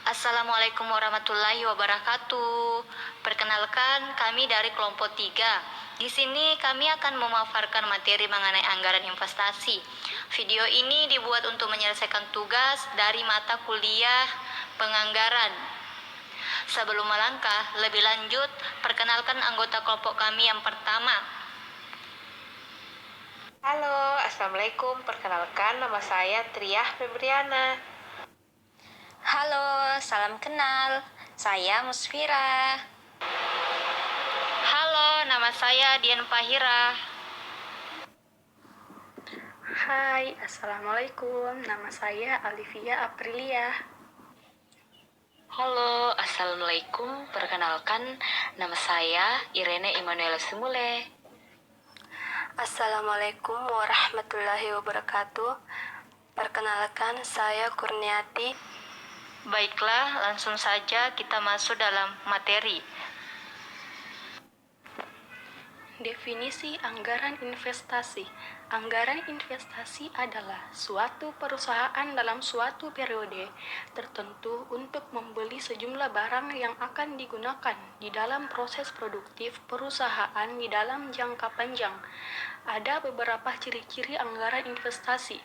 Assalamualaikum warahmatullahi wabarakatuh. Perkenalkan, kami dari kelompok 3. Di sini kami akan memaparkan materi mengenai anggaran investasi. Video ini dibuat untuk menyelesaikan tugas dari mata kuliah penganggaran. Sebelum melangkah lebih lanjut, perkenalkan anggota kelompok kami yang pertama. Halo, Assalamualaikum. Perkenalkan, nama saya Triah Febriana. Halo, salam kenal. Saya Musfira. Halo, nama saya Dian Pahira. Hai, Assalamualaikum. Nama saya Alivia Aprilia. Halo, Assalamualaikum. Perkenalkan, nama saya Irene Immanuela Sumule. Assalamualaikum warahmatullahi wabarakatuh. Perkenalkan, saya Kurniati. Baiklah, langsung saja kita masuk dalam materi. Definisi anggaran investasi. Anggaran investasi adalah suatu perusahaan dalam suatu periode tertentu untuk membeli sejumlah barang yang akan digunakan di dalam proses produktif perusahaan di dalam jangka panjang. Ada beberapa ciri-ciri anggaran investasi.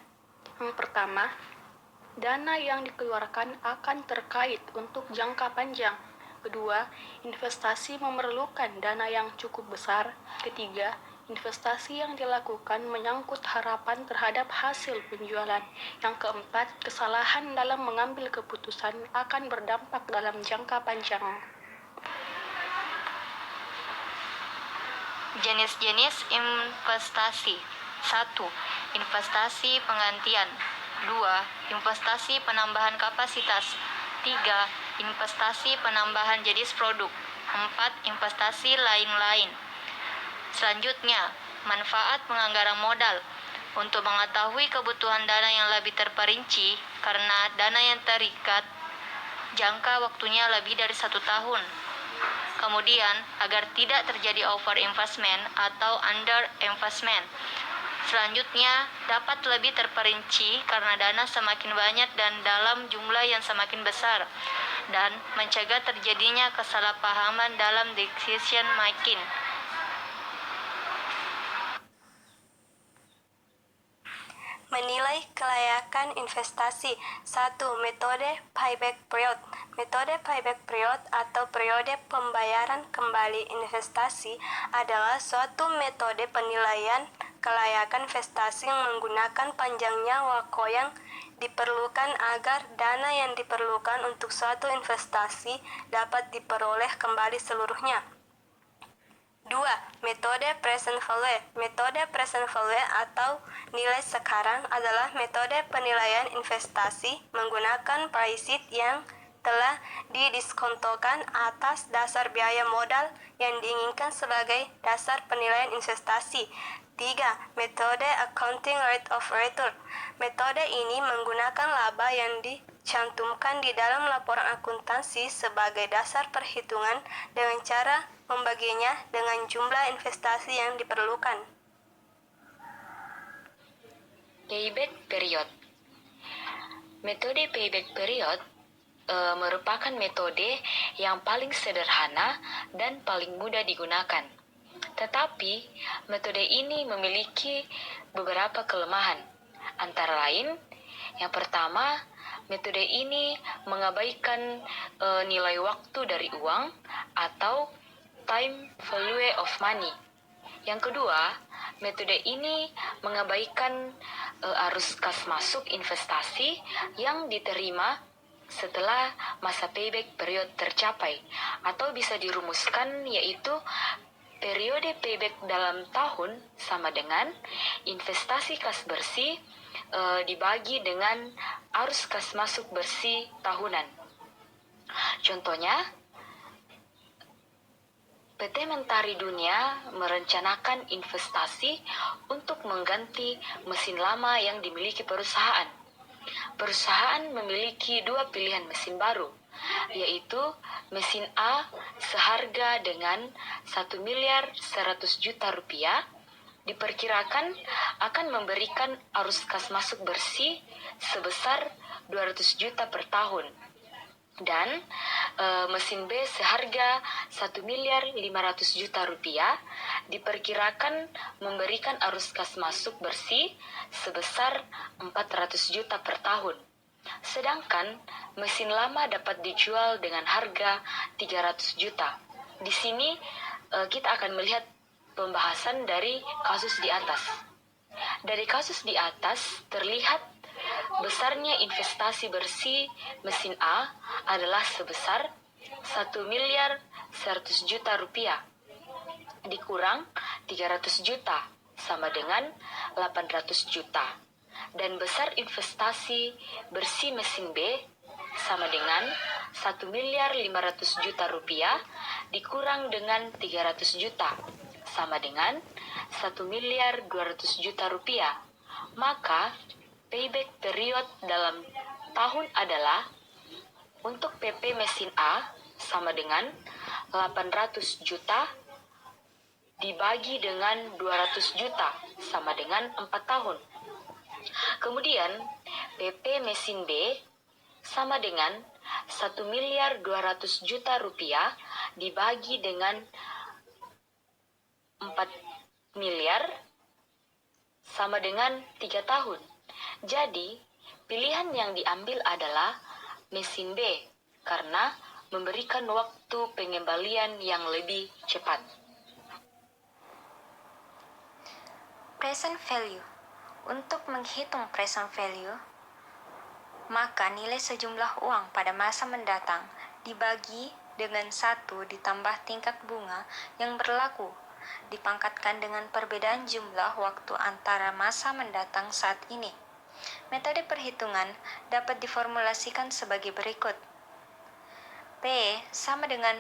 Yang pertama, dana yang dikeluarkan akan terkait untuk jangka panjang. Kedua, investasi memerlukan dana yang cukup besar. Ketiga, investasi yang dilakukan menyangkut harapan terhadap hasil penjualan. Yang keempat, kesalahan dalam mengambil keputusan akan berdampak dalam jangka panjang. Jenis-jenis investasi. 1. Investasi penggantian. 2. Investasi penambahan kapasitas. 3. Investasi penambahan jenis produk. 4. Investasi lain-lain. Selanjutnya, manfaat penganggaran modal. Untuk mengetahui kebutuhan dana yang lebih terperinci, karena dana yang terikat, jangka waktunya lebih dari 1 tahun. Kemudian, agar tidak terjadi over investment atau under investment. Selanjutnya, dapat lebih terperinci karena dana semakin banyak dan dalam jumlah yang semakin besar, dan mencegah terjadinya kesalahpahaman dalam decision making. Menilai kelayakan investasi. 1. Metode payback period. Metode payback period atau periode pembayaran kembali investasi adalah suatu metode penilaian kelayakan investasi yang menggunakan panjangnya waktu yang diperlukan agar dana yang diperlukan untuk suatu investasi dapat diperoleh kembali seluruhnya. 2. Metode present value. Metode present value atau nilai sekarang adalah metode penilaian investasi menggunakan price sheet yang telah didiskontokan atas dasar biaya modal yang diinginkan sebagai dasar penilaian investasi. 3. Metode accounting rate of return. Metode ini menggunakan laba yang dicantumkan di dalam laporan akuntansi sebagai dasar perhitungan dengan cara membaginya dengan jumlah investasi yang diperlukan. Payback period. Metode payback period merupakan metode yang paling sederhana dan paling mudah digunakan. Tetapi, metode ini memiliki beberapa kelemahan. Antara lain, yang pertama, metode ini mengabaikan nilai waktu dari uang atau time value of money. Yang kedua, metode ini mengabaikan arus kas masuk investasi yang diterima setelah masa payback period tercapai, atau bisa dirumuskan yaitu periode payback dalam tahun sama dengan investasi kas bersih dibagi dengan arus kas masuk bersih tahunan. Contohnya, PT Mentari Dunia merencanakan investasi untuk mengganti mesin lama yang dimiliki perusahaan. Perusahaan memiliki 2 pilihan mesin baru, yaitu mesin A seharga dengan 1.100.000.000 rupiah, diperkirakan akan memberikan arus kas masuk bersih sebesar 200 juta per tahun. Dan mesin B seharga 1.500.000.000 juta rupiah diperkirakan memberikan arus kas masuk bersih sebesar 400 juta per tahun. Sedangkan mesin lama dapat dijual dengan harga 300 juta. Di sini kita akan melihat pembahasan dari kasus di atas. Dari kasus di atas terlihat besarnya investasi bersih mesin A adalah sebesar 1.100.000.000 juta rupiah dikurang 300 juta sama dengan 800 juta. Dan besar investasi bersih mesin B sama dengan 1.500.000.000 rupiah dikurang dengan 300 juta sama dengan 1.200.000.000 rupiah. Maka payback period dalam tahun adalah untuk PP mesin A sama dengan 800 juta dibagi dengan 200 juta sama dengan 4 tahun. Kemudian PP mesin B sama dengan 1.200.000.000 rupiah dibagi dengan 4 miliar sama dengan 3 tahun. Jadi, pilihan yang diambil adalah mesin B karena memberikan waktu pengembalian yang lebih cepat. Present value. Untuk menghitung present value, maka nilai sejumlah uang pada masa mendatang dibagi dengan 1 ditambah tingkat bunga yang berlaku, dipangkatkan dengan perbedaan jumlah waktu antara masa mendatang saat ini. Metode perhitungan dapat diformulasikan sebagai berikut. P sama dengan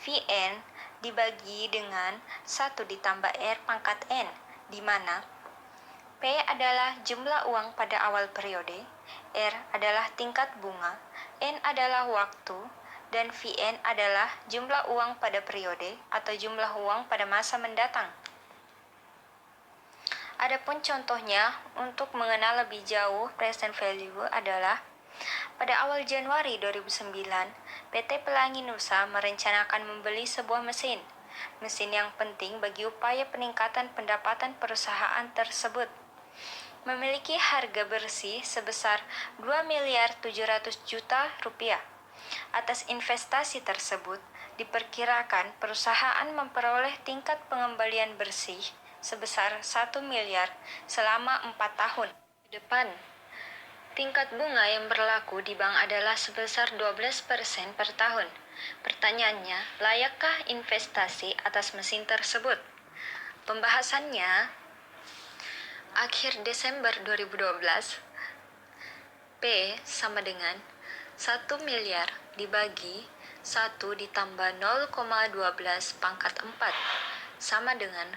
Vn dibagi dengan 1 ditambah R pangkat N, di mana P adalah jumlah uang pada awal periode, R adalah tingkat bunga, N adalah waktu, dan Vn adalah jumlah uang pada periode atau jumlah uang pada masa mendatang. Adapun contohnya untuk mengenal lebih jauh present value adalah pada awal Januari 2009, PT Pelangi Nusa merencanakan membeli sebuah mesin yang penting bagi upaya peningkatan pendapatan perusahaan tersebut. Memiliki harga bersih sebesar 2.700.000.000 rupiah. Atas investasi tersebut, diperkirakan perusahaan memperoleh tingkat pengembalian bersih sebesar 1 miliar selama 4 tahun ke depan. Tingkat bunga yang berlaku di bank adalah sebesar 12% per tahun. Pertanyaannya, layakkah investasi atas mesin tersebut? Pembahasannya, akhir Desember 2012, P sama dengan 1 miliar dibagi 1 ditambah 0,12 pangkat 4 sama dengan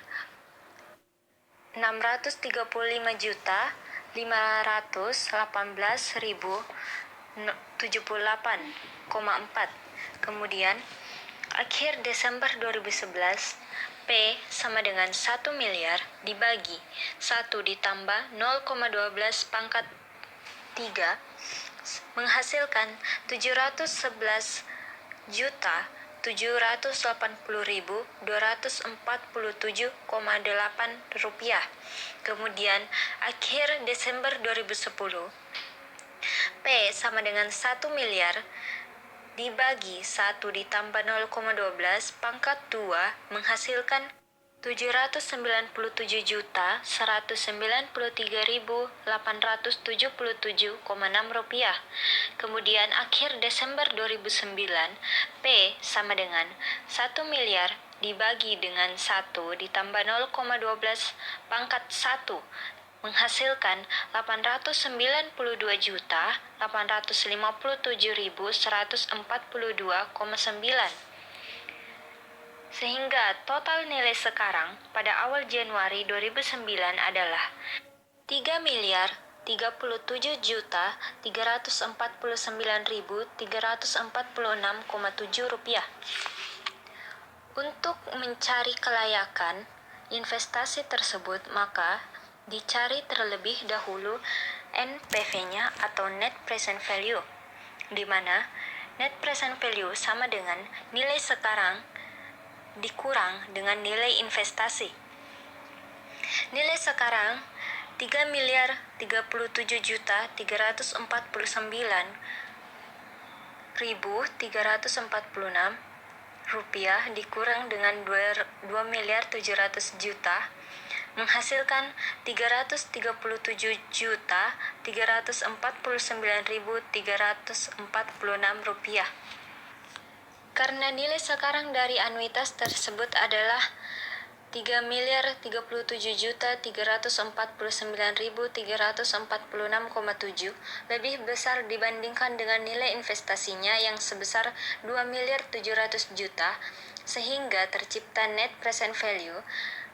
635.518.078,4. Kemudian, akhir Desember 2011, P sama dengan 1 miliar dibagi 1 ditambah 0,12 pangkat 3 menghasilkan 711.780.247,8 rupiah. Kemudian, akhir Desember 2010, P sama dengan 1 miliar dibagi 1 ditambah 0,12 pangkat 2 menghasilkan 799.193.877,6 rupiah. Kemudian akhir Desember 2009, P sama dengan 1 miliar dibagi dengan 1 ditambah 0,12 pangkat 1 menghasilkan 859.857.142,9. Sehingga total nilai sekarang pada awal Januari 2009 adalah 3.337.349.346,7 rupiah. Untuk mencari kelayakan investasi tersebut, maka dicari terlebih dahulu NPV-nya atau Net Present Value, di mana Net present value sama dengan nilai sekarang dikurang dengan nilai investasi. Nilai sekarang 3.349.346 rupiah dikurang dengan 2.700.000.000 menghasilkan 339.346 rupiah. Karena nilai sekarang dari anuitas tersebut adalah 3.349.346,7 lebih besar dibandingkan dengan nilai investasinya yang sebesar 2.700.000.000, sehingga tercipta net present value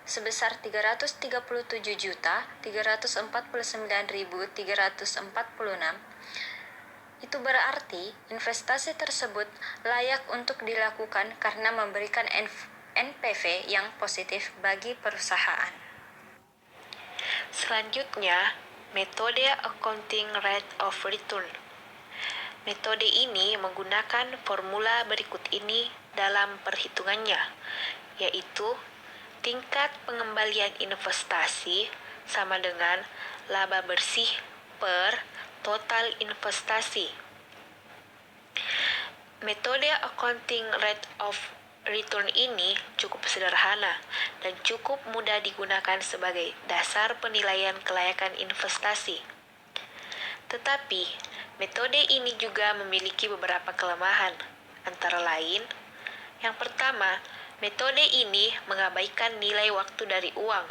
sebesar 337.349.346. Itu berarti investasi tersebut layak untuk dilakukan karena memberikan NPV yang positif bagi perusahaan. Selanjutnya, metode accounting rate of return. Metode ini menggunakan formula berikut ini dalam perhitungannya, yaitu tingkat pengembalian investasi sama dengan laba bersih per total investasi. Metode accounting rate of return ini cukup sederhana dan cukup mudah digunakan sebagai dasar penilaian kelayakan investasi. Tetapi, metode ini juga memiliki beberapa kelemahan, antara lain, yang pertama, metode ini mengabaikan nilai waktu dari uang.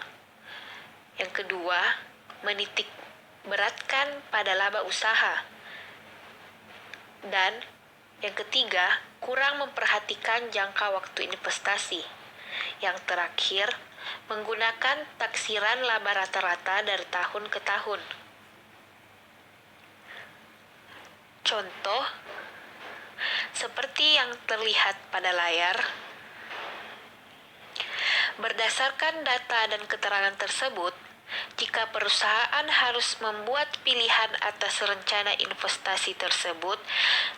Yang kedua, menitik beratkan pada laba usaha. Dan yang ketiga, kurang memperhatikan jangka waktu investasi. Yang terakhir, menggunakan taksiran laba rata-rata dari tahun ke tahun. Contoh, seperti yang terlihat pada layar, berdasarkan data dan keterangan tersebut, jika perusahaan harus membuat pilihan atas rencana investasi tersebut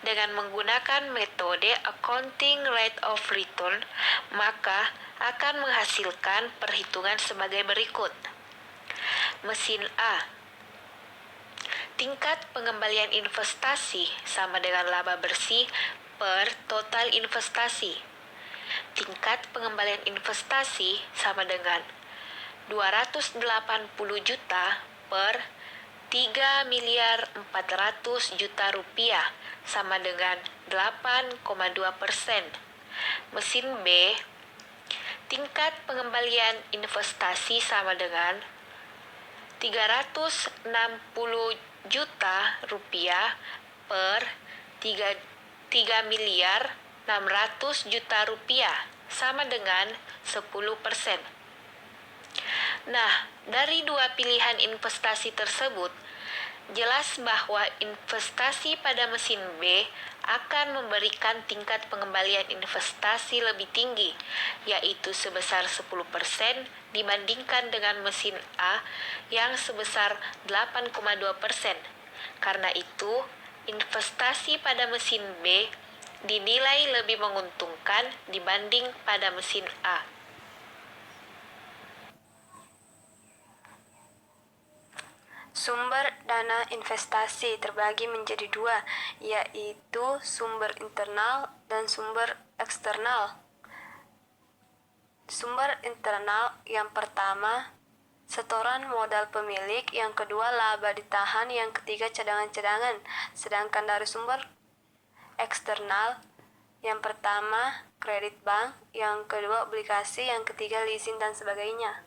dengan menggunakan metode accounting rate of return, maka akan menghasilkan perhitungan sebagai berikut. Mesin A, tingkat pengembalian investasi sama dengan laba bersih per total investasi. Tingkat pengembalian investasi sama dengan 280 juta per 3.400.000.000 rupiah sama dengan 8,2%. Mesin B, tingkat pengembalian investasi sama dengan 360 juta rupiah per 3.600.000.000 rupiah sama dengan 10%. Nah, dari dua pilihan investasi tersebut, jelas bahwa investasi pada mesin B akan memberikan tingkat pengembalian investasi lebih tinggi, yaitu sebesar 10% dibandingkan dengan mesin A yang sebesar 8,2%. Karena itu, investasi pada mesin B dinilai lebih menguntungkan dibanding pada mesin A. Sumber dana investasi terbagi menjadi dua, yaitu sumber internal dan sumber eksternal. Sumber internal yang pertama, setoran modal pemilik, yang kedua laba ditahan, yang ketiga cadangan-cadangan. Sedangkan dari sumber eksternal, yang pertama kredit bank, yang kedua obligasi, yang ketiga leasing dan sebagainya.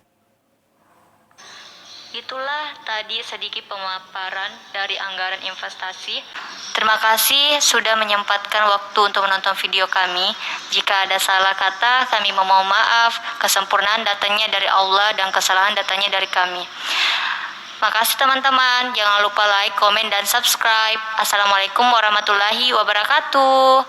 Itulah tadi sedikit pemaparan dari anggaran investasi. Terima kasih sudah menyempatkan waktu untuk menonton video kami. Jika ada salah kata, kami memohon maaf. Kesempurnaan datangnya dari Allah dan kesalahan datangnya dari kami. Makasih teman-teman. Jangan lupa like, komen, dan subscribe. Assalamualaikum warahmatullahi wabarakatuh.